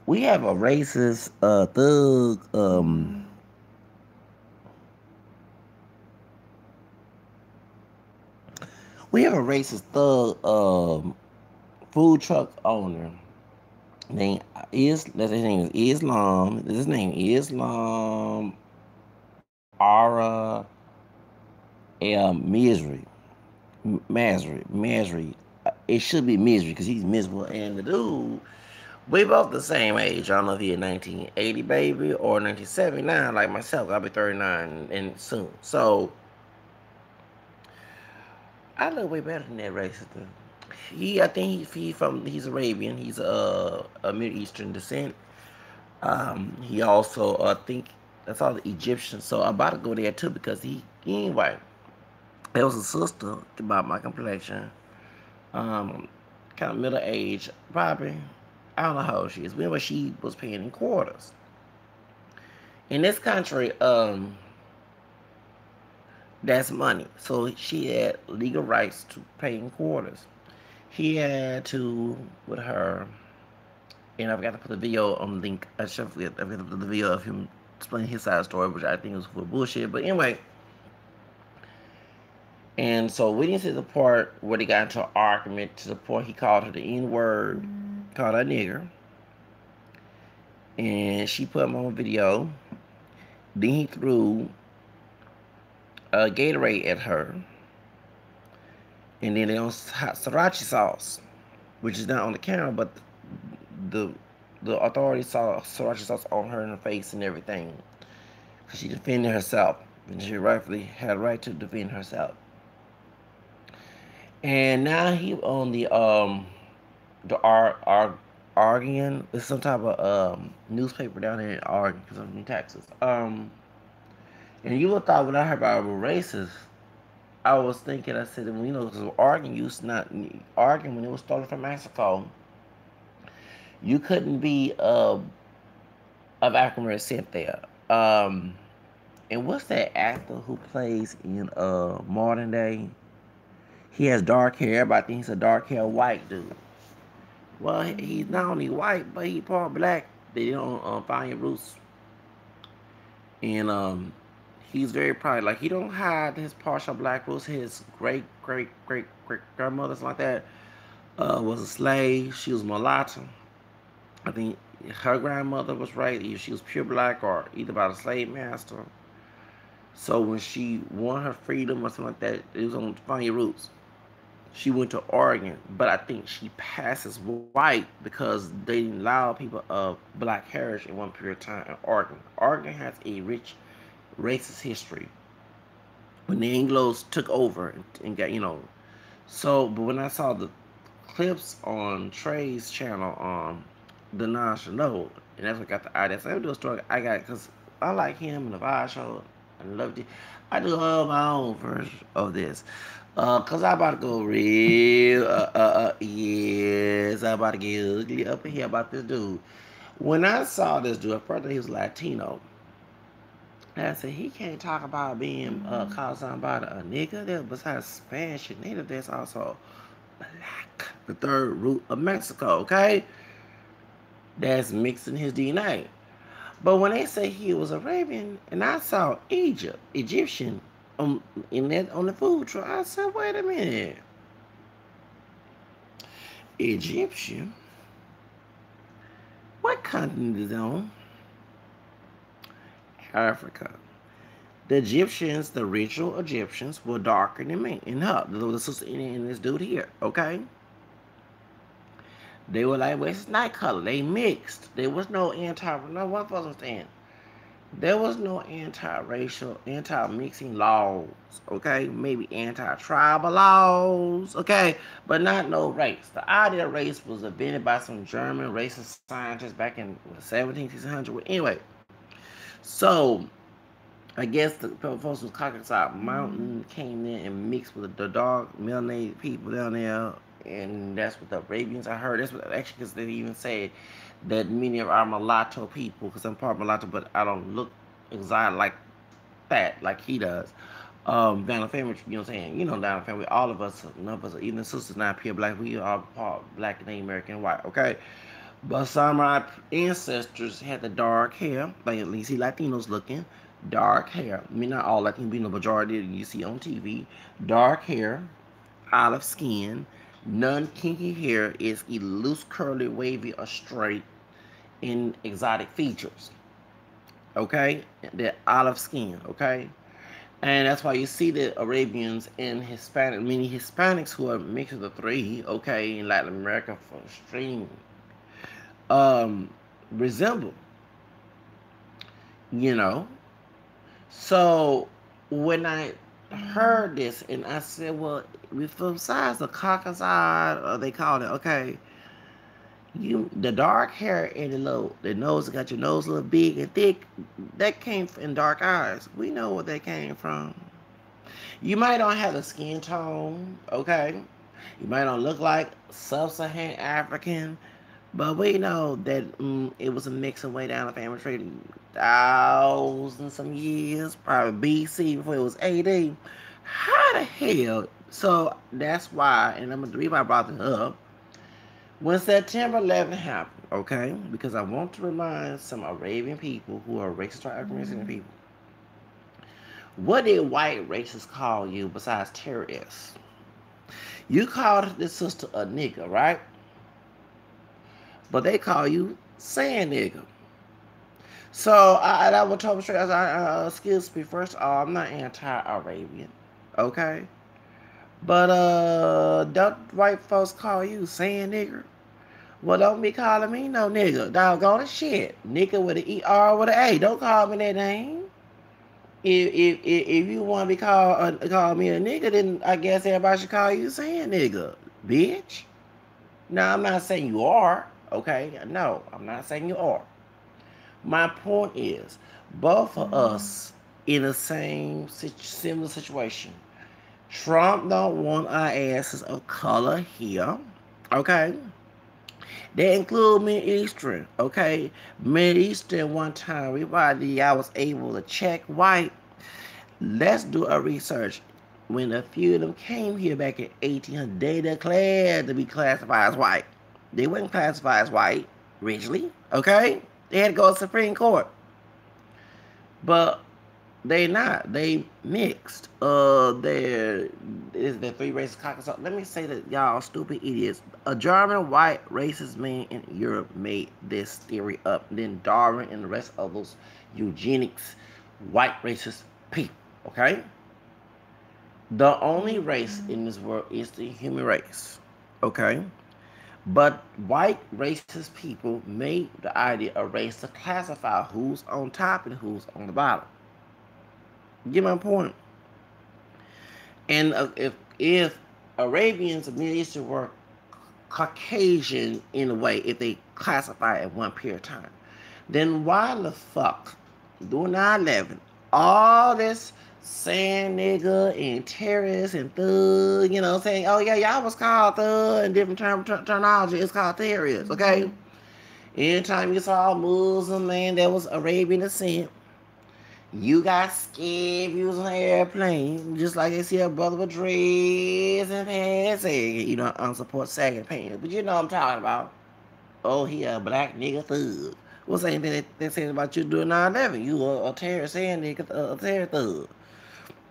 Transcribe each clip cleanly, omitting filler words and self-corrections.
we have a racist thug we have a racist thug food truck owner named his name is Islam. His name is Islam Ara Misery. Masry. It should be Misery because he's miserable. And the dude, we both the same age. I don't know if he a 1980 baby or 1979 like myself. I'll be 39 and soon. So I look way better than that racist dude. I think he's Arabian. He's a Middle Eastern descent. He also I think that's all the Egyptians. So I'm about to go there too because he ain't white. There was a sister about my complexion, um, kind of middle age, probably. I don't know how old she is. But anyway, she was paying in quarters. In this country, that's money. So she had legal rights to pay in quarters. He had to with her, and I've got to put the video on the link. I should forget. I've got to put the video of him explaining his side of the story, which I think was full of bullshit. But anyway, and so we didn't see the part where they got into an argument to the point he called her the N word, called her a nigger, and she put him on video. Then he threw a Gatorade at her, and then they on hot sriracha sauce, which is not on the camera, but the the authorities saw sriracha sauce on her in the face and everything, because she defended herself, and she rightfully had a right to defend herself. And now he on the Oregon. It's some type of newspaper down there in Oregon because I'm in Texas. And you would have thought when I heard about racist, I was thinking, I said, well, because Oregon used not Oregon when it was stolen from Mexico, you couldn't be of African descent there. And what's that actor who plays in Modern Day? He has dark hair, but I think he's a dark hair white dude. Well, he's not only white, but he part black. They don't find your roots, and he's very proud. Like he don't hide his partial black roots. His great grandmother, something like that, was a slave. She was mulatto. I think her grandmother was right. Either she was pure black or either by the slave master. So when she won her freedom or something like that, it was on Find Your Roots. She went to Oregon, but I think she passes white because they didn't allow people of black heritage in one period of time in Oregon. Oregon has a rich racist history. When the Anglos took over and got, but when I saw the clips on Trey's channel on the National, and that's what got the idea. So I do a story I got because I like him and the Vibe show. I loved it. I do all my own version of this. Cause I about to go real, yes, I about to get ugly up in here about this dude. When I saw this dude, at first he was Latino. And I said, he can't talk about being, called somebody a nigga. There, besides Spanish and Native, there's also black, the third root of Mexico, okay? That's mixing his DNA. But when they say he was Arabian, and I saw Egyptian, in that on the food truck, I said, wait a minute, Egyptian? What continent is on? Africa. The Egyptians, the original Egyptians, were darker than me and her. This was in this dude here, okay? They were like, well, it's night color. They mixed. There was no no one was understand. There was no anti-racial, anti-mixing laws, okay? Maybe anti-tribal laws, okay? But not no race. The idea of race was invented by some German racist scientists back in the 1700s. Anyway, so I guess the folks was Caucasus Mountain came in and mixed with the dark melanated people down there, and that's what the Arabians. I heard that's what actually because they even said that many of our mulatto people, because I'm part mulatto, but I don't look exotic like that, like he does. Down the family, you know what I'm saying? Down the family, all of us, none of us, even the sisters, not pure black. We are part black and American white, okay? But some of our ancestors had the dark hair, like at least Latinos looking, dark hair. I mean, not all Latinos, but the majority you see on TV. Dark hair, olive skin, non kinky hair is either loose, curly, wavy, or straight in exotic features. Okay? The olive skin, okay? And that's why you see the Arabians and Hispanic, many Hispanics who are mixed of the three, okay, in Latin America for extreme um, resemble, you know. So when I heard this and I said, well, besides the caucasoid, or they call it, okay, you the dark hair and the nose got your nose a little big and thick, that came from dark eyes. We know where that came from. You might not have the skin tone, okay? You might not look like sub-Saharan African, but we know that it was a mix of way down the family tree, thousands some years, probably BC before it was AD. How the hell? So that's why, and I'm gonna read why I brought this up. When September 11th happened, okay, because I want to remind some Arabian people who are racist or African people, what did white racists call you besides terrorists? You called this sister a nigga, right? But they call you saying nigga. So I would tell them straight. Excuse me. First of all, I'm not anti-Arabian, okay? But don't white folks call you saying nigger? Well, don't be calling me no nigga. Doggone it, shit. Nigga with an ER with an A. Don't call me that name. If you want to be call me a nigga, then I guess everybody should call you saying nigga, bitch. Now I'm not saying you are, okay? No, I'm not saying you are. My point is, both of us in the same similar situation. Trump don't want our asses of color here, okay? They include Middle Eastern, okay? Middle Eastern one time, I was able to check white. Let's do a research. When a few of them came here back in 1800, they declared to be classified as white. They weren't classified as white originally, okay? They had to go to the Supreme Court. But they not. They mixed. There is the three races Caucasus. Let me say that y'all stupid idiots. A German white racist man in Europe made this theory up. Then Darwin and the rest of those eugenics white racist people. Okay? The only race in this world is the human race. Okay? But white racist people made the idea of race to classify who's on top and who's on the bottom. Get my point? And if Arabians and Middle Eastern were Caucasian in a way, if they classify at one period of time, then why the fuck during 9/11 all this saying nigga and terrorist and thug, you know, saying, oh yeah, y'all was called thug and different terminology, it's called terrorist, okay? Anytime you saw a Muslim man that was Arabian descent, you got scared if you was on an airplane, just like they see a brother with dreads and pants, saying, you know, unsupported sagging pants. But you know what I'm talking about. Oh, he a black nigga thug. What's saying that they saying about you doing 9/11? You a terrorist saying nigga, a terror thug.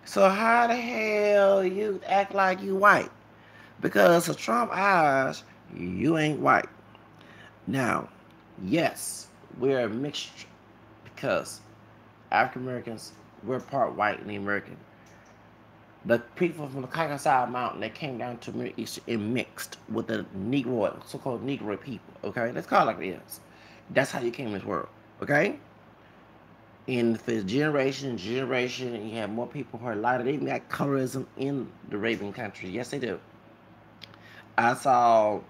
So how the hell you act like you white? Because of Trump eyes, you ain't white. Now, yes, we're a mixture because African Americans, we're part white in the American. The people from the Caucasus Mountain that came down to Middle East and mixed with the Negro, so-called Negro people. Okay, let's call it like it is. That's how you came in this world. Okay, and for generation, you have more people who are lighter. They even got colorism in the Arabian country. Yes, they do. I saw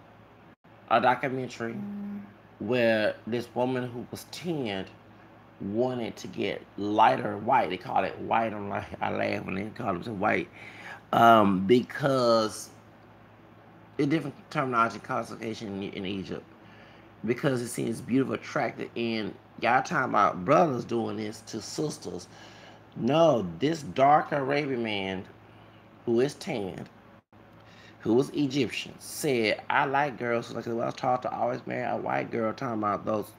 a documentary where this woman who was tanned wanted to get lighter white. They call it white. I laugh when they call it white because a different terminology classification in Egypt because it seems beautiful, attractive, and y'all talking about brothers doing this to sisters. No, this dark Arabian man who is tanned, who was Egyptian, said, I like girls. Like, when I was taught to always marry a white girl, talking about those,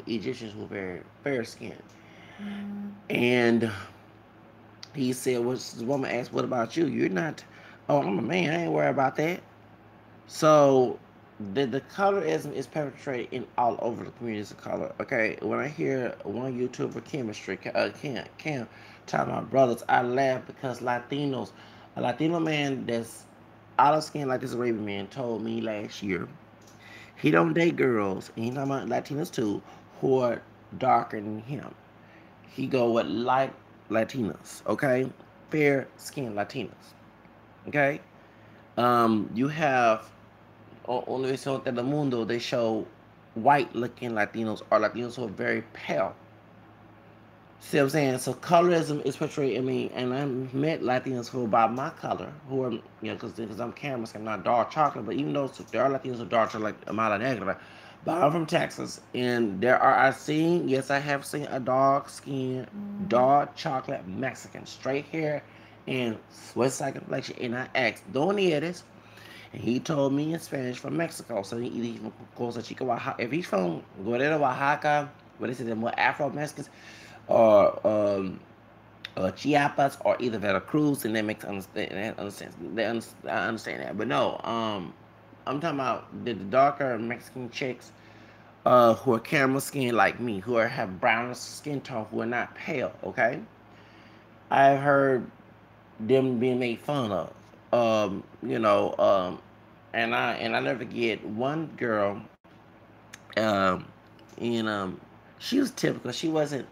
Egyptians who were very fair skinned. And he said, well, the woman asked, what about you? You're not, oh, I'm a man. I ain't worried about that. So the colorism is perpetrated in all over the communities of color. Okay, when I hear one YouTuber chemistry, Cam, talking about brothers, I laugh because Latinos, a Latino man that's olive skin like this Arabian man told me last year he don't date girls, and he talking about Latinas too, who are darker than him. He go with light Latinas, okay, fair skin Latinas, okay. You have on Horizonte del Mundo, they show white looking Latinos or Latinos who are very pale. See what I'm saying? So colorism is portrayed in me, and I met Latinos who are about my color, who are, because I'm caramel skin, not dark chocolate, but even though there are Latinos who are dark chocolate, like Amala Negra, but I'm from Texas, and yes, I have seen a dark skin, dark chocolate Mexican, straight hair, and West Side complexion, and I asked, ¿Dónde eres? And he told me in Spanish from Mexico. So he's from Costa Chica, Oaxaca. If he's from Guerrero, Oaxaca, where they say they're more Afro Mexicans, or Chiapas, or either Veracruz, and that makes understand. I understand that. But no, I'm talking about the darker Mexican chicks, who are caramel skin like me, who have brown skin tone, who are not pale. Okay, I've heard them being made fun of. And I never forget one girl, um, and she was typical. She wasn't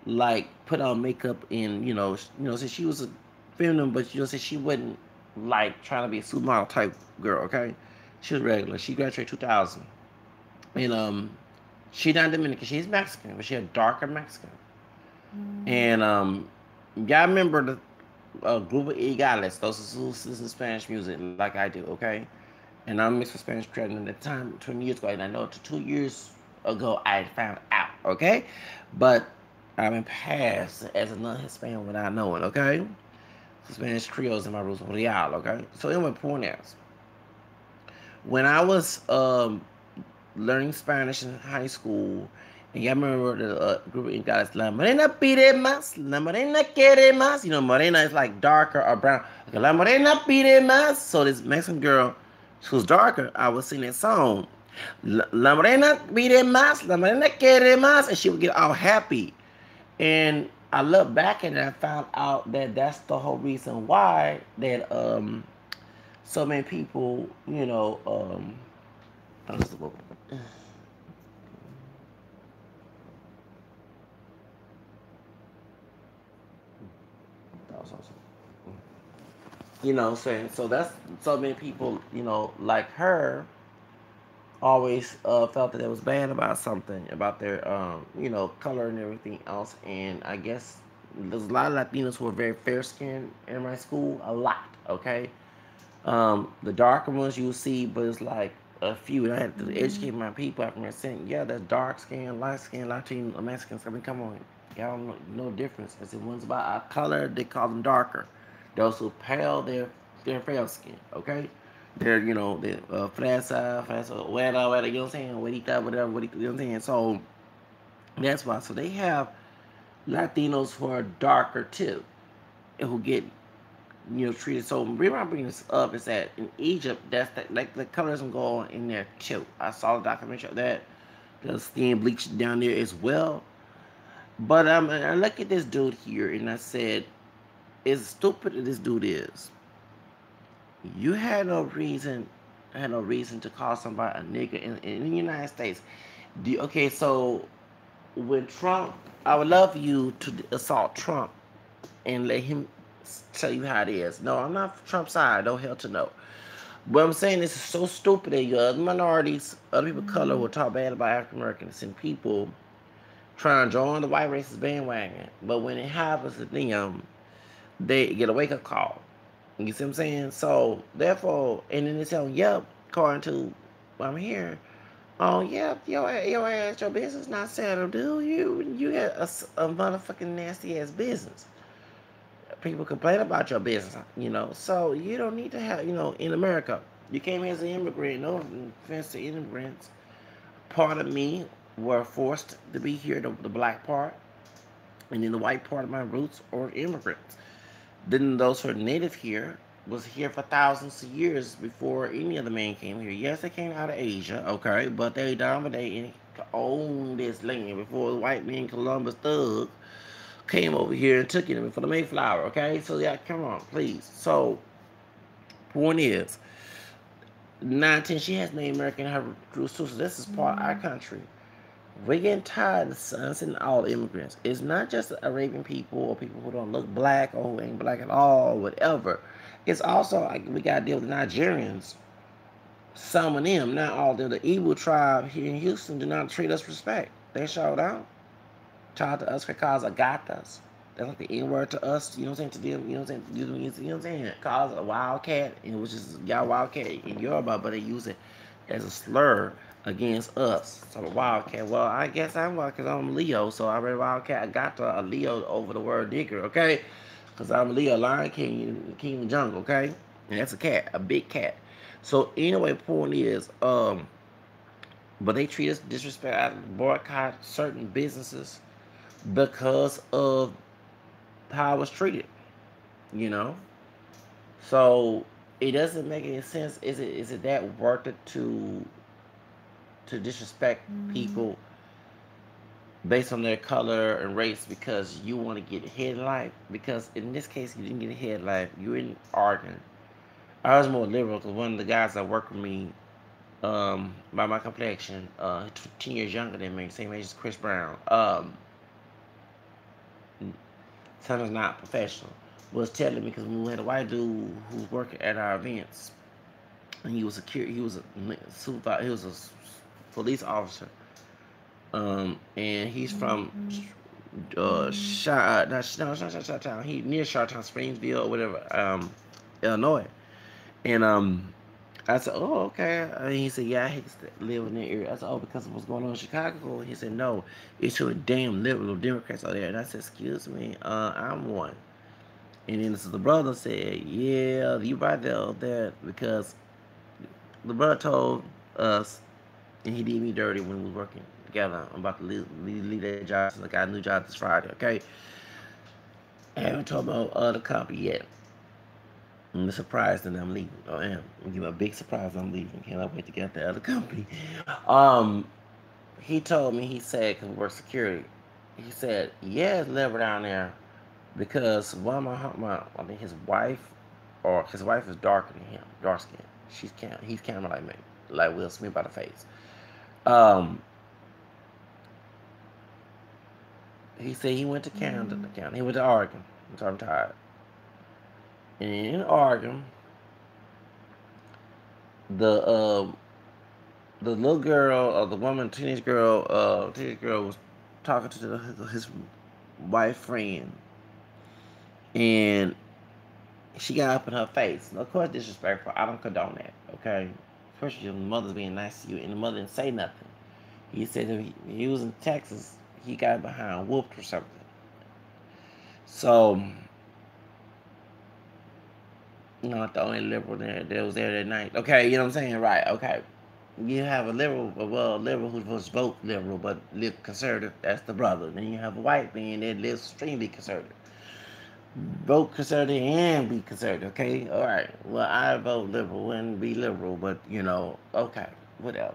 like put on makeup and so she was a feminine, but so she wasn't like trying to be a supermodel type girl. Okay, she was regular. She graduated 2000, and she not Dominican. She's Mexican, but she a darker Mexican. And y'all remember the Grupo Igales, those who listen to Spanish music like I do, okay? And I'm mixed with Spanish credit. And at the time, 20 years ago, and I know 2 years ago, I found out, okay? But I've been passed as a non-Hispanic without knowing, okay? Spanish Creoles in my roots, Real, okay? So anyway, point is, when I was learning Spanish in high school, and y'all remember the group of guys, La Morena pide más, La Morena quiere más. Morena is like darker or brown. Okay, La Morena pide más. So this Mexican girl, who's darker, I would sing that song. La Morena pide más, La Morena quiere más. And she would get all happy. And I looked back and I found out that that's the whole reason why that so many people, what I'm saying? So that's so many people, like her, always felt that it was bad about something, about their, color and everything else. And I guess there's a lot of Latinos who are very fair skinned in my school, a lot, okay? The darker ones you'll see, but it's like a few. And I had to educate my people after my saying, yeah, there's dark skin, light skin, Latino, Mexicans. I mean, come on, y'all don't know no difference. I said, one's about our color, they call them darker. Those who pale, they're fair skin, okay? They're, they're fresa, whatever, you know what I'm saying? Huerita, whatever, you know what I'm saying? So that's why. So they have Latinos who are darker too, and who get treated. So the reason I bring this up is that in Egypt, that's like the colorism go on in there too. I saw the documentary of that. The skin bleached down there as well. But I look at this dude here and I said, as stupid as this dude is, you had no reason to call somebody a nigga in the United States. Okay, so when Trump, I would love you to assault Trump and let him tell you how it is. No, I'm not Trump's side. No hell to no. But I'm saying this is so stupid that you other minorities, other people of color will talk bad about African Americans and people trying to join the white racist bandwagon. But when it happens to them, they get a wake up call. You see what I'm saying? So therefore, and then they tell, yep, according to what I'm hearing, oh yeah, your business not settled, dude. You got a motherfucking nasty ass business. people complain about your business, So you don't need to have, in America, you came here as an immigrant. No offense to immigrants. Part of me were forced to be here, the black part, and then the white part of my roots are immigrants. Then those who are native here was here for thousands of years before any other man came here. Yes, they came out of Asia, okay, but they dominated and owned this land before the white man Columbus thug came over here and took it for the Mayflower, okay? So yeah, come on, please. So point is, 19, she has Native American in her roots too, so this is part of our country. We're getting tired of sending all immigrants. It's not just Arabian people or people who don't look black or who ain't black at all, or whatever. It's also like we gotta deal with the Nigerians. Some of them, not all of them. The Igbo tribe here in Houston do not treat us with respect. They showed out. Talk to us because I got us. That's like the N word to us, you know what I'm saying, to them, you know what I'm saying, you know what I'm saying, calls a wildcat, and which is y'all wildcat in Yoruba, but they use it as a slur against us. So a wildcat, well, I guess I'm wild because I'm Leo, so I read wildcat, I got a Leo over the word digger, okay? Because I'm Leo, Lion King, King of the Jungle, okay? And that's a cat, a big cat. So anyway, point is, but they treat us disrespect, I boycott certain businesses because of how I was treated, you know. So it doesn't make any sense. Is it that worth it to disrespect people based on their color and race because you want to get ahead in life? Because in this case, you didn't get ahead in life. You were in Oregon. I was more liberal because one of the guys that worked with me, by my complexion, 10 years younger than me, same age as Chris Brown. Son is not professional. Was telling me because we had a white dude who was working at our events, and he was a supervisor, he was a police officer, and he's from Chi-Town. He near Chi-Town, Springfield or whatever, Illinois, and I said, oh, okay. And he said, yeah, I hate to live in that area. I said, oh, because of what's going on in Chicago? He said, no, it's your damn liberal Democrats out there. And I said, excuse me, I'm one. And then so the brother said, yeah, you right there, because the brother told us, and he did me dirty when we were working together. I'm about to leave that job since I got a new job this Friday, okay? I haven't told my other company yet. I'm surprised that I'm leaving. I am. I'm giving a big surprise I'm leaving. Cannot wait to get the other company. Um, he told me, he said, because we work security, he said, yeah, it's level down there because one of I think his wife is darker than him, dark skinned. He's kind of like me, like Will Smith by the face. Um, he said he went to Canada, he went to Oregon. So I'm tired. And in Oregon, the the little girl or the woman, teenage girl was talking to his wife friend, and she got up in her face. Of course, disrespectful. I don't condone that. Okay, especially your mother's being nice to you, and the mother didn't say nothing. He said if he was in Texas, he got behind whooped or something. So, not the only liberal that was there that night. Okay, you know what I'm saying? Right? Okay. You have a liberal, a liberal who was vote liberal but live conservative. That's the brother. Then you have a white man that lives extremely conservative. Vote conservative and be conservative. Okay, all right. Well, I vote liberal and be liberal, but okay, whatever.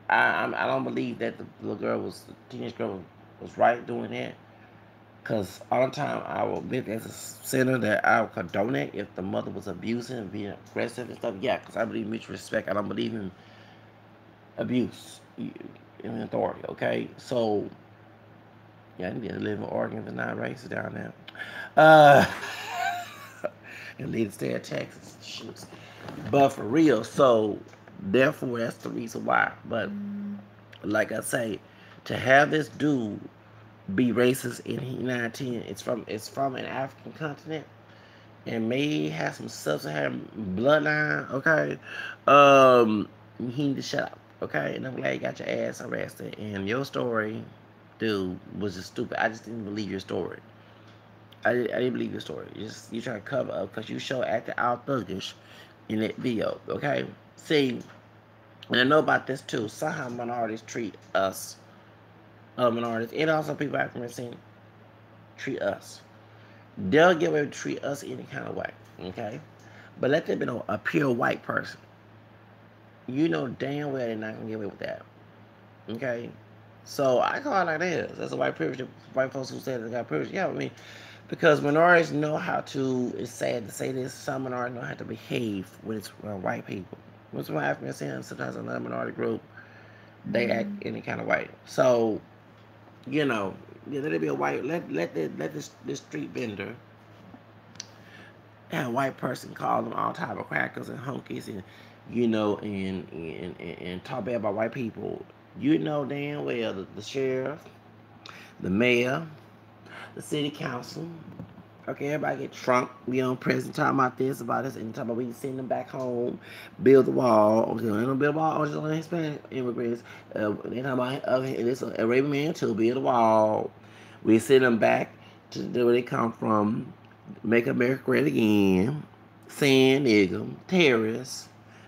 I don't believe that the little girl the teenage girl was right doing that. Because all the time I will admit as a sinner that I would condone it if the mother was abusing and being aggressive and stuff. Yeah, because I believe in mutual respect. I don't believe in abuse in authority, okay? So, yeah, I need to live in Oregon if it's not racist down there. Uh, and need to stay in Texas. Shoots. But for real, so therefore that's the reason why. But like I say, to have this dude be racist in 19, it's from an African continent and may have some sub-Saharan bloodline, okay? He need to shut up, okay? And I'm glad you got your ass arrested. And your story, dude, was just stupid. I just didn't believe your story. I didn't believe your story. You try to cover up because you show acting out thuggish in that video. Okay, see, and I know about this too. Somehow minorities treat us, minorities, and also people African descent treat us. They'll get away to treat us any kind of way. Okay, but let them be a pure white person. You know damn well they're not gonna get away with that. Okay, so I call it like this. That's a white privilege. White folks who say they got privilege. Yeah, I mean, because minorities know how to. It's sad to say this. Some minorities know how to behave with it's white people. What's my African saying? Sometimes another minority group they act any kind of way. So you know, yeah, let it be a white. Let this street vendor have a white person call them all type of crackers and honkies and and talk bad about white people. You know damn well the sheriff, the mayor, the city council. Okay, everybody get drunk. President talking about this, and talking about we can send them back home, build the wall. Okay, they don't build a wall just on Hispanic immigrants. They talking about this Arabian man too, build a wall. We send them back to where they come from, make America great again. Saying nigga, terrorists.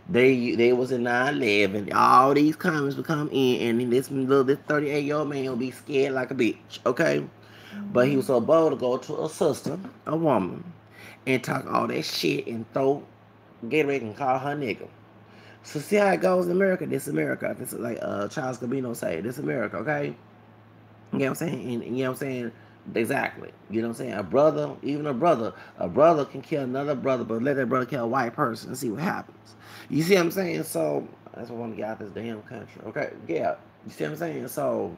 They was in 9/11. All these comments would come in, and this 38-year-old man will be scared like a bitch. Okay. But he was so bold to go to a sister, a woman, and talk all that shit and throw Gatorade and call her nigga. So see how it goes in America? This America. This is like Charles Gambino say. This America, okay? You know what I'm saying? And you know what I'm saying? Exactly. You know what I'm saying? Even a brother can kill another brother, but let that brother kill a white person and see what happens. You see what I'm saying? So that's what I want to get out of this damn country. Okay? Yeah. You see what I'm saying? So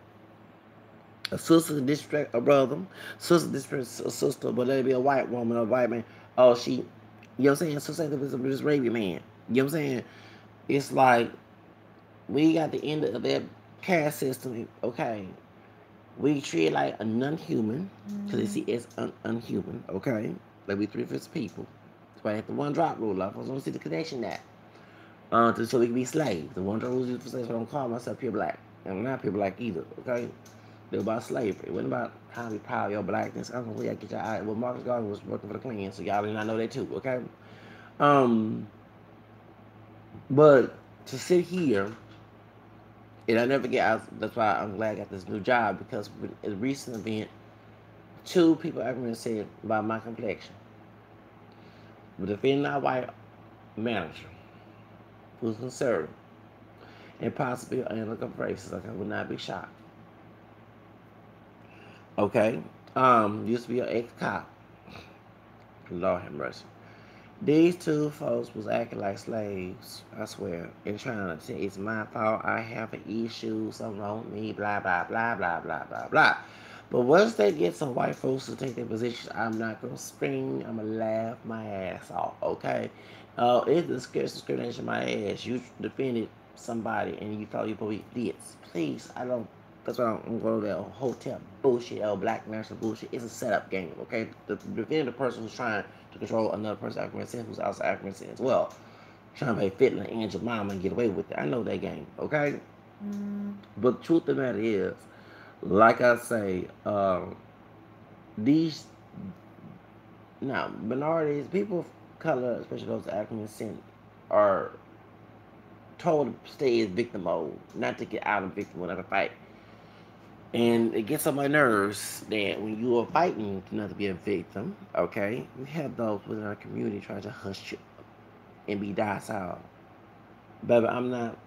a sister disrespect a brother, sister disrespect a sister, but let it be a white woman or a white man. Oh, you know what I'm saying? So say this Arabian man. You know what I'm saying? It's like we got the end of that caste system. Okay, we treat it like a non-human because they see it's unhuman. Okay, like we three-fifths people. That's why I had the one drop rule. I was going to see the connection that. So we can be slaves. The one drop rule is for slaves. So I don't call myself pure black. I'm not pure black either. Okay. It was about slavery. It wasn't about how to be proud of your blackness. I don't know where y'all get your eye. Well, Marcus Garvey was working for the Klan, so y'all did not know that too, okay? Um, but to sit here, and I never get out, that's why I'm glad I got this new job, because in a recent event, two people actually said about my complexion. But defending our white manager, who's conservative, and possibly a look up racist, like I would not be shocked. Okay? Used to be an ex-cop. Lord have mercy. These two folks was acting like slaves, I swear, and trying to say it's my fault, I have an issue, something wrong with me, blah, blah, blah, blah, blah, blah, blah. But once they get some white folks to take their position, I'm not going to scream, I'm going to laugh my ass off, okay? It's discrimination my ass. You defended somebody and you thought you probably did. Please, I don't. That's why I'm going to that hotel bullshit, black national bullshit. It's a setup game, okay? Defending the person who's trying to control another person African descent who's also African descent as well. Trying to play fit like Angel Mama and get away with it. I know that game, okay? But the truth of the matter is, like I say, these now minorities, people of color, especially those African descent, are told to stay in victim mode, not to get out of victim mode, not to fight. And it gets on my nerves that when you are fighting not to be a victim, okay, we have those within our community trying to hush you and be docile. Baby, I'm not.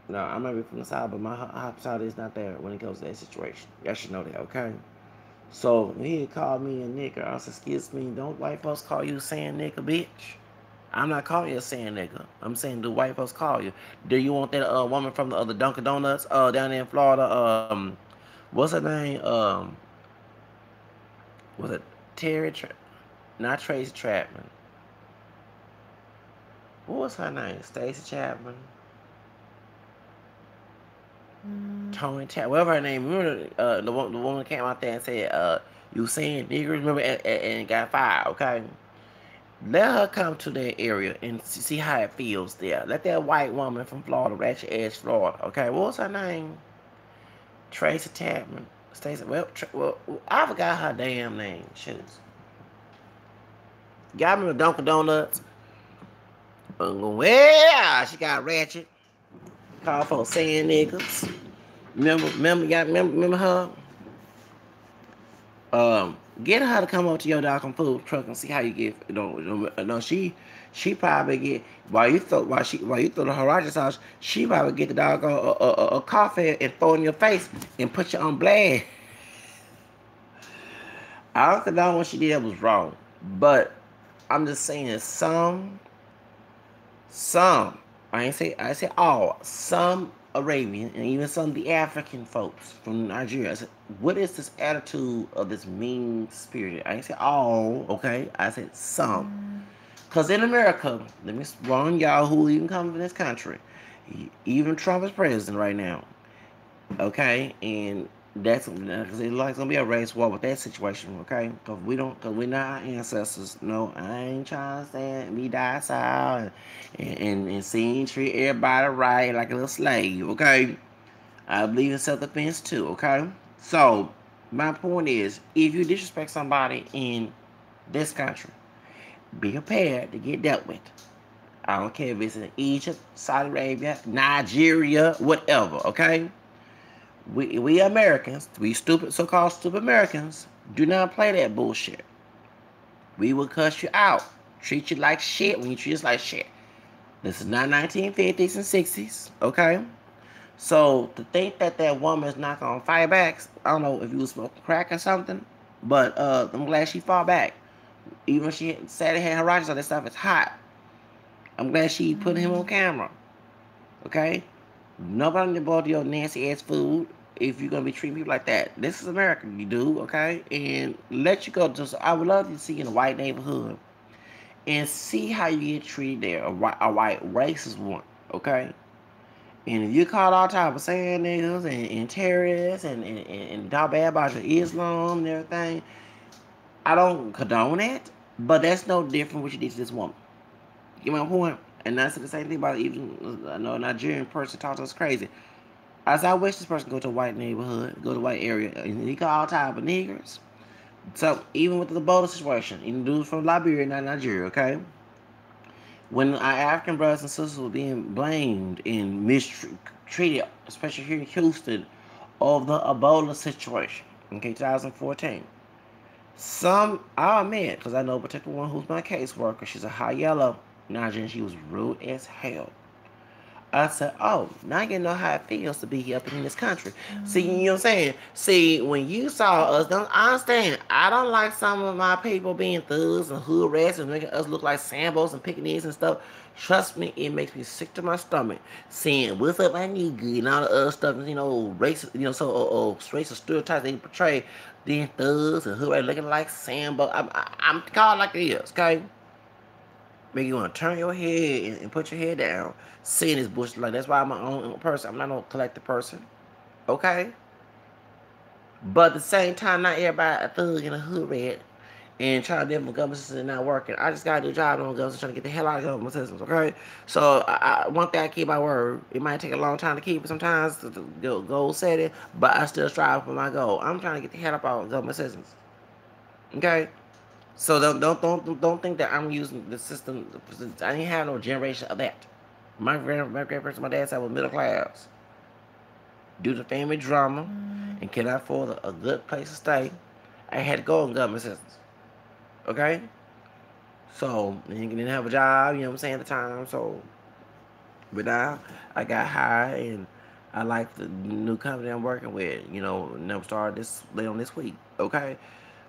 No, I might be from the South, but my hospitality is not there when it comes to that situation. Y'all should know that, okay? So when he called me a nigger, I said, excuse me, don't white folks call you a saying nigga, bitch? I'm not calling you a saying nigga. I'm saying, do white folks call you? Do you want that woman from the other Dunkin' Donuts down there in Florida? What's her name? Was it not Tracy Chapman? What was her name? Stacy Chapman? Tony Chapman, whatever her name. Remember the woman that came out there and said, you saying niggers, remember, and got fired, okay? Let her come to that area and see how it feels there. Let that white woman from Florida, Ratchet Edge, Florida, okay? What was her name? Tracy Chapman. Stacey. Well, I forgot her damn name. Shoot. Y'all remember Dunkin' Donuts? Well, she got ratchet. Called for saying niggas. Remember her? Get her to come up to your doggone food truck and see how you get. No, she probably get while you throw the Horizon sauce, she probably get the doggone a coffee and throw it in your face and put you on blast. I don't know what she did that was wrong, but I'm just saying some, I say all, some Arabian and even some of the African folks from Nigeria. I said, what is this attitude of this mean spirit? I ain't say all, okay? I said some. Because in America, let me warn y'all who even come from this country. Even Trump is president right now, okay? And that's because it like gonna be a race war with that situation, okay? Because we're not our ancestors. No, I ain't trying to stand me docile and seeing treat everybody right like a little slave, okay? I believe in self-defense too, okay? So my point is, if you disrespect somebody in this country, be prepared to get dealt with. I don't care if it's in Egypt, Saudi Arabia, Nigeria, whatever, okay? We Americans, we stupid, so-called stupid Americans, do not play that bullshit. We will cuss you out, treat you like shit when you treat us like shit. This is not 1950s and 60s, okay? So to think that that woman is not gonna fight back, I don't know if you was smoking crack or something, but I'm glad she fought back. Even when she said it had her righteous on that stuff, it's hot. I'm glad she put him on camera, okay? Nobody bought your nasty ass food if you're gonna be treating people like that. This is America, you do, okay? And let you go. Just I would love to see in a white neighborhood and see how you get treated there. A white racist one, okay? And if you call all type of saying niggas and terrorists and talk bad about your Islam and everything, I don't condone that. But that's no different what you did to this woman. You get my point? And that's the same thing about even I know a Nigerian person talks to us crazy. I said, I wish this person go to a white neighborhood, go to a white area, and he call all type of niggers. So even with the Ebola situation, even dudes from Liberia, not Nigeria, okay? When our African brothers and sisters were being blamed and mistreated, especially here in Houston, of the Ebola situation, okay, 2014. Some, I'll admit, because I know a particular one who's my caseworker, she's a high yellow Nigerian, she was rude as hell. I said, oh, now you know how it feels to be up in this country. See, you know what I'm saying? See, when you saw us, I understand. I don't like some of my people being thugs and hood rats and making us look like Sambos and Pekingese and stuff. Trust me, it makes me sick to my stomach. Seeing what's up, I need good and all the other stuff, racist, racist stereotypes they portray. Then thugs and hood rats looking like Sambo. I'm called like it is, okay? Make you want to turn your head and put your head down. Seeing this bullshit like that's why I'm my own person. I'm not no collective person. Okay? But at the same time, not everybody a thug and a hood rat and trying to deal with government systems not working. I just gotta do a job on government trying to get the hell out of government systems, okay? So one thing I keep my word. It might take a long time to keep it sometimes, the goal setting, but I still strive for my goal. I'm trying to get the hell up out of government systems. Okay? So don't think that I'm using the system. I didn't have no generation of that. My grandparents, my dad side was middle class. Due to family drama and cannot afford a good place to stay, I had to go in government assistance. Okay? So, and you didn't have a job, you know what I'm saying, at the time. So, but now I got hired and I like the new company I'm working with. Never started this late on this week. Okay?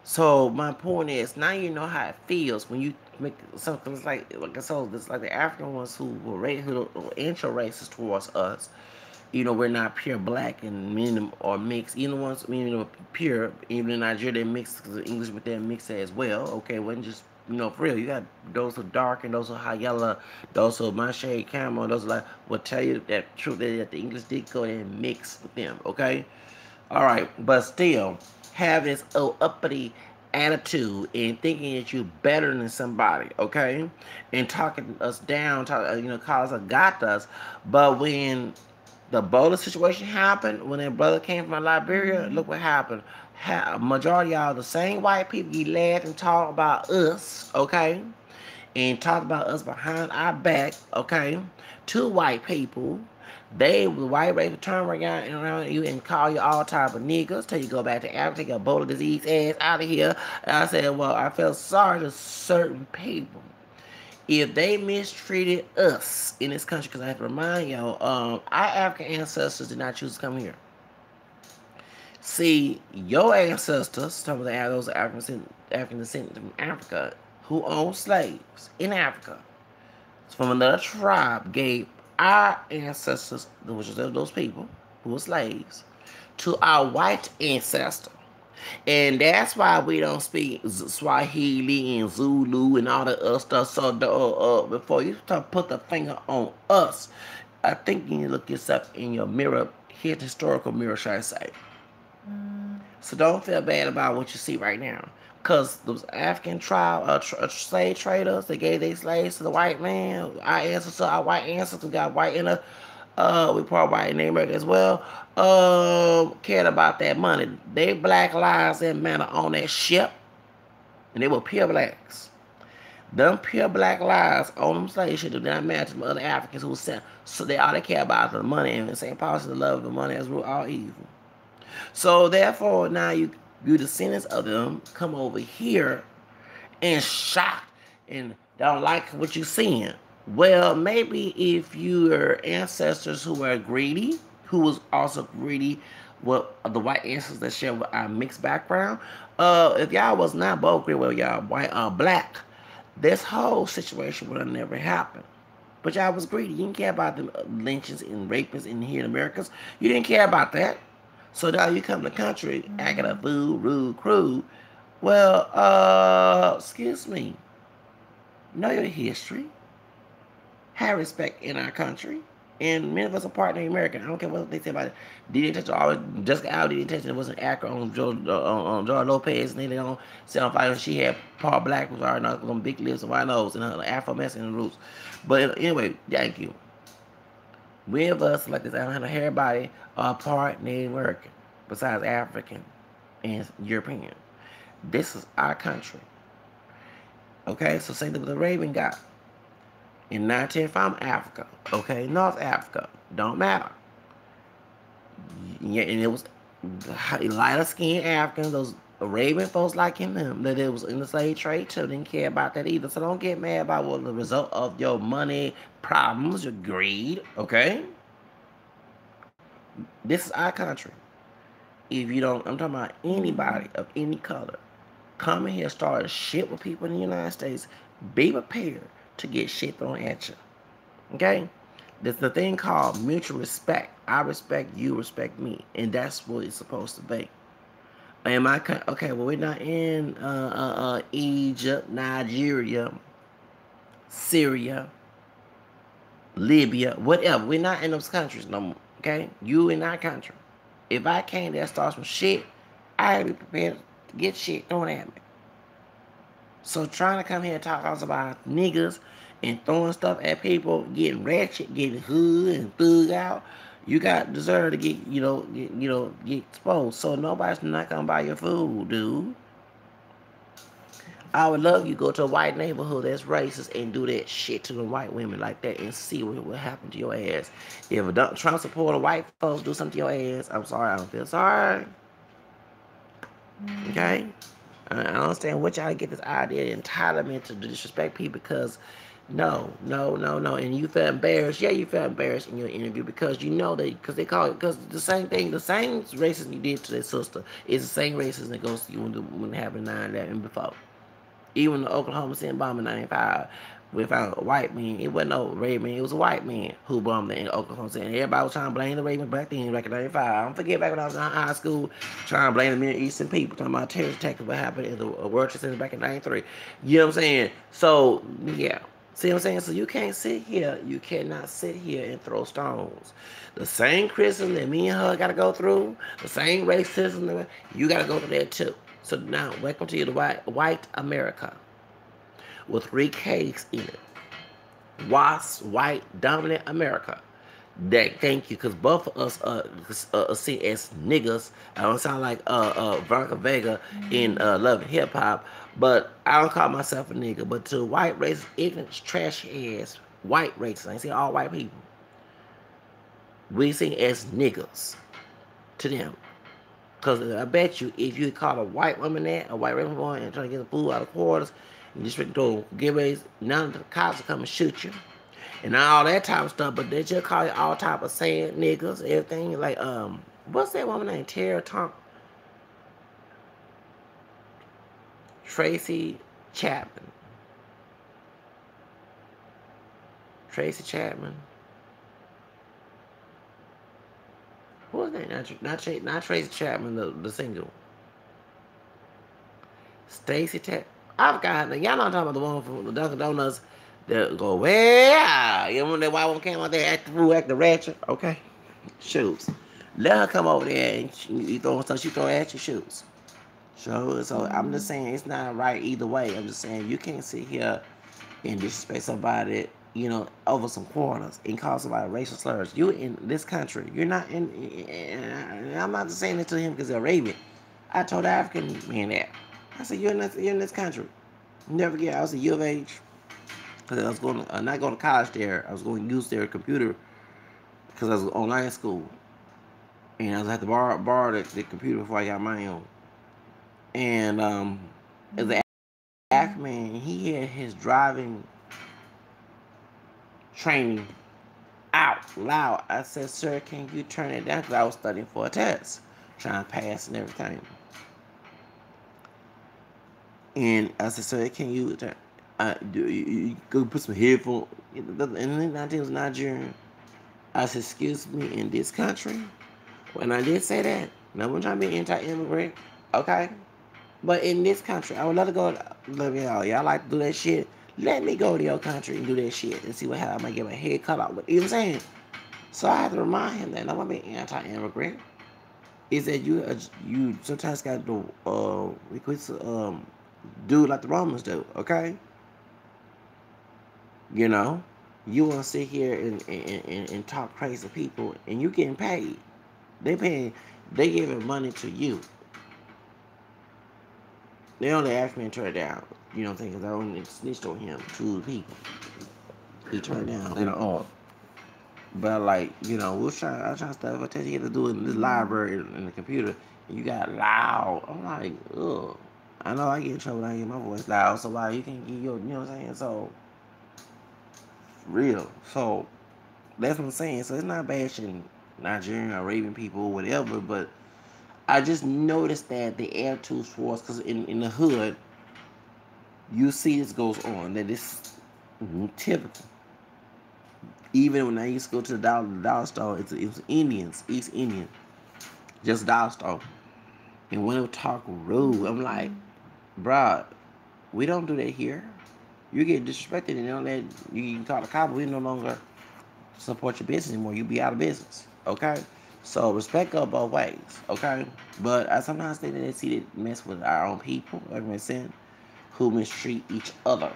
So my point is, now you know how it feels when you make something it's like the African ones who were intro racist towards us. We're not pure black and men or mixed. Even the ones pure, even in Nigeria they mix because the English with them mixed as well. Okay, it wasn't just for real. You got those who are dark and those who are high yellow, those who are my shade camel, those who will tell you that truth that the English did go and mix with them. Okay. All right, but still have this uppity attitude and thinking that you're better than somebody, okay? And talking us down, call us a got us. But when the Ebola situation happened when that brother came from Liberia. Look what happened. Majority of y'all, the same white people, you laugh and talk about us, okay? And talk about us behind our back, okay? Two white people. The white race will turn around you and call you all type of niggas till you go back to Africa, take your Ebola disease ass out of here. And I said, well, I feel sorry to certain people if they mistreated us in this country, because I have to remind y'all, our African ancestors did not choose to come here. See, your ancestors, some of those African descendants from Africa, who owned slaves in Africa, from another tribe, gave our ancestors, which was those people who were slaves, to our white ancestor. And that's why we don't speak Swahili and Zulu and all that other stuff. So before you start put the finger on us, I think you need to look yourself in your mirror, hit historical mirror, should I say. So don't feel bad about what you see right now. Because those African slave traders, they gave their slaves to the white man. Our white ancestors got white in us. We part white in America as well. Cared about that money. They black lives didn't matter on that ship. And they were pure blacks. Them pure black lives on them slave ships did not matter to the other Africans who sent. So they all they care about the money and St. Paul said the love of the money as rule all evil. So therefore now you descendants of them come over here and shocked and don't like what you're seeing. Well, maybe if your ancestors who were greedy, who was also greedy with the white ancestors that share with our mixed background, if y'all was not both greedy, well, y'all white or black, this whole situation would have never happened. But y'all was greedy. You didn't care about the lynchings and rapists in here in Americas. You didn't care about that. So now you come to the country acting a fool, rude, crude. Well, excuse me. Know your history. Have respect in our country. And many of us are part of America. I don't care what they say about it. Detention always Jessica Alba detention wasn't accurate on George Lopez, and they don't say on fire. She had part black was already not on big lips and white nose and her Afro Mexican roots. But anyway, thank you. We of us like this, I don't have everybody are part Native American, besides African and European. This is our country. Okay, so say that the Raven got in 19 from Africa, okay, North Africa, don't matter. Yeah, and it was lighter skinned Africans, those Arabian folks like him, that it was in the slave trade too, didn't care about that either. So don't get mad about what the result of your money problems, your greed, okay? This is our country. If you don't, I'm talking about anybody of any color, come in here, start shit with people in the United States, be prepared to get shit thrown at you. Okay? There's the thing called mutual respect. I respect you, respect me. And that's what it's supposed to be. Am I okay? Well, we're not in Egypt, Nigeria, Syria, Libya, whatever. We're not in those countries no more. Okay? You in our country. If I came there and start some shit, I gotta be prepared to get shit thrown at me. So trying to come here and talk to us about niggas and throwing stuff at people, getting ratchet, getting hood and thug out, you got deserve to get, get exposed. So nobody's not gonna buy your food, dude. I would love you to go to a white neighborhood that's racist and do that shit to the white women like that and see what will happen to your ass. If a Trump supporter white folks do something to your ass, I'm sorry, I don't feel sorry. Okay? I understand what y'all get this idea of entitlement to disrespect people because no. And you felt embarrassed. Yeah, you felt embarrassed in your interview because you know that, because they call it, because the same thing, the same racism you did to their sister is the same racism that goes to you when it happened 9/11 before. Even the Oklahoma City bomb in 95, we found a white man. It wasn't no red man. It was a white man who bombed in Oklahoma City. And everybody was trying to blame the Ravens back then, back in 95. I don't forget back when I was in high school, trying to blame the Middle Eastern people, talking about terrorist attacks, what happened in the World Trade Center back in 93. You know what I'm saying? So, yeah. See what I'm saying? So you can't sit here. You cannot sit here and throw stones. The same criticism that me and her got to go through, the same racism, that you got to go through that too. So now, welcome to the white America with 3 Ks in it. White dominant America. That thank you, because both of us are seen as niggas. I don't sound like Veronica Vega in Love and Hip Hop, but I don't call myself a nigga. But to white race, ignorant, trash ass white races, I ain't say all white people. We sing as niggas to them. Because I bet you, if you call a white woman that, a white woman boy, and trying to get the food out of quarters, and just to giveaways, none of the cops will come and shoot you. And all that type of stuff, but they just call you all type of saying niggas, everything. Like, what's that woman named? Tara Tom Tracy Chapman. Tracy Chapman. Who was that? Not Tracy Chapman, the single. Stacy Chapman. I forgot her name. Y'all know I'm talking about the one from the Dunkin' Donuts that go, well, you know when that white woman came out there, act the fool, act the ratchet? Okay. Shoes. Let her come over there and you throw stuff, she throw at your shoes. So I'm just saying it's not right either way. I'm just saying you can't sit here and disrespect somebody, over some quarters and call somebody racial slurs. You in this country. You're not in. I'm not just saying this to him because they're Arabian. I told the African man that. I said, you're in this country. Never forget, I was at U of H because I was not going to college there. I was going to use their computer because I was online school. And I was have to borrow the computer before I got my own. And as an African man, he had his driving training out loud. I said, sir, can you turn it down? Because I was studying for a test, trying to pass and everything. And I said, sir, can you turn? You go put some headphones. And then I was Nigerian. I said, excuse me, in this country, when I did say that, no one trying to be anti-immigrant, okay? But in this country, I would love to go. Y'all like to do that shit. Let me go to your country and do that shit and see what happens. I might get my head cut off. But you know what I'm saying? So I have to remind him that I'm gonna be anti-immigrant. Is that you sometimes got to do like the Romans do, okay? You know, you want to sit here and talk crazy to people, and you getting paid. They giving money to you. They only asked me to turn it down. You know what I'm saying? Because I only snitched on him to the people. He turned down. But like, I try stuff. I tell you to do it in this library in the computer, and you got loud. I'm like, ugh. I know I get in trouble when I get my voice loud. So why you can't get your, you know what I'm saying? So real. So that's what I'm saying. So it's not bashing Nigerian or Arabian people or whatever, but I just noticed that the attitude towards, because in the hood, you see this goes on, that it's typical. Even when I used to go to the dollar store, it was Indians, East Indian, just dollar store. And when they would talk rude, I'm like, bruh, we don't do that here. You get disrespected and you can call the cops. We no longer support your business anymore. You be out of business, okay? So respect goes both ways, okay? But I sometimes think that they see that mess with our own people, like I said, who mistreat each other,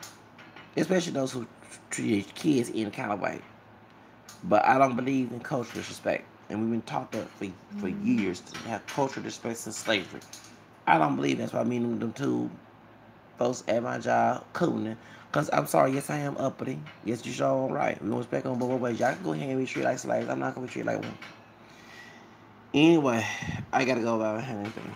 especially those who treat their kids in kind of way. But I don't believe in cultural disrespect, and we've been taught that for years to have cultural disrespect since slavery. I don't believe that's why me and them two folks at my job cooning. Because I'm sorry, yes, I am uppity. Yes, you sure all right. We don't respect on both ways. Y'all can go ahead and be treated like slaves. I'm not going to be treated like one. Anyway, I got to go about anything.